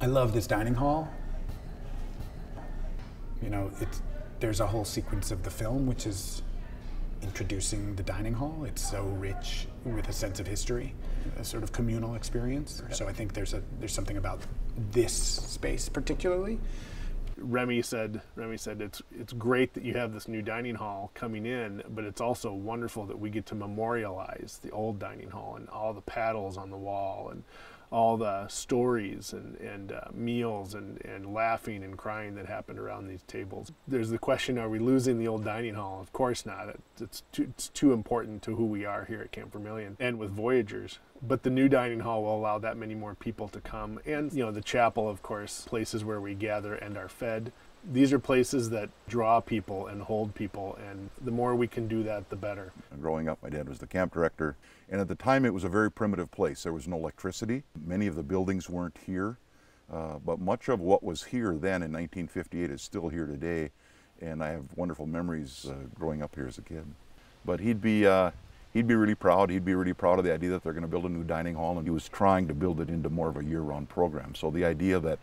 I love this dining hall. You know, there's a whole sequence of the film which is introducing the dining hall. It's so rich with a sense of history, a sort of communal experience. So I think there's something about this space particularly. Remy said it's great that you have this new dining hall coming in, but it's also wonderful that we get to memorialize the old dining hall and all the paddles on the wall and all the stories and meals and laughing and crying that happened around these tables. There's the question, are we losing the old dining hall? Of course not. It's too important to who we are here at Camp Vermilion and with Voyagers. But the new dining hall will allow that many more people to come. And, you know, the chapel, of course, places where we gather and are fed. These are places that draw people and hold people, and the more we can do that, the better. Growing up, my dad was the camp director, and at the time it was a very primitive place. There was no electricity. Many of the buildings weren't here, but much of what was here then in 1958 is still here today, and I have wonderful memories growing up here as a kid. But he'd be really proud. He'd be really proud of the idea that they're going to build a new dining hall, and he was trying to build it into more of a year-round program. So the idea that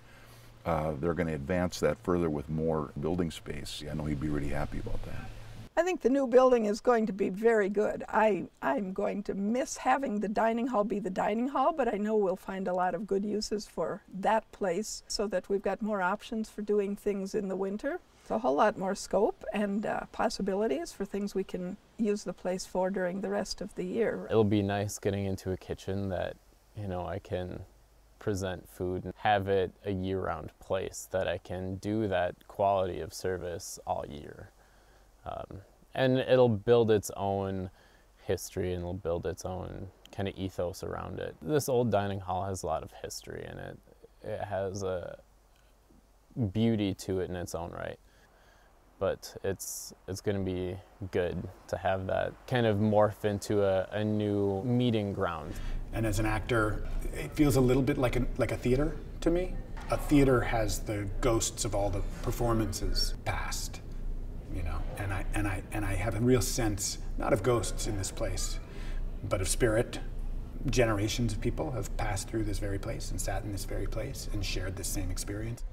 they're going to advance that further with more building space, I know he'd be really happy about that. I think the new building is going to be very good. I'm going to miss having the dining hall be the dining hall, but I know we'll find a lot of good uses for that place so that we've got more options for doing things in the winter. It's a whole lot more scope and possibilities for things we can use the place for during the rest of the year. It'll be nice getting into a kitchen that, you know, I can present food and have it a year-round place that I can do that quality of service all year. And it'll build its own history and it'll build its own kind of ethos around it. This old dining hall has a lot of history in it. It has a beauty to it in its own right. But it's going to be good to have that kind of morph into a new meeting ground. And as an actor, it feels a little bit like a theater to me. A theater has the ghosts of all the performances past, you know, and I have a real sense, not of ghosts in this place, but of spirit. Generations of people have passed through this very place and sat in this very place and shared this same experience.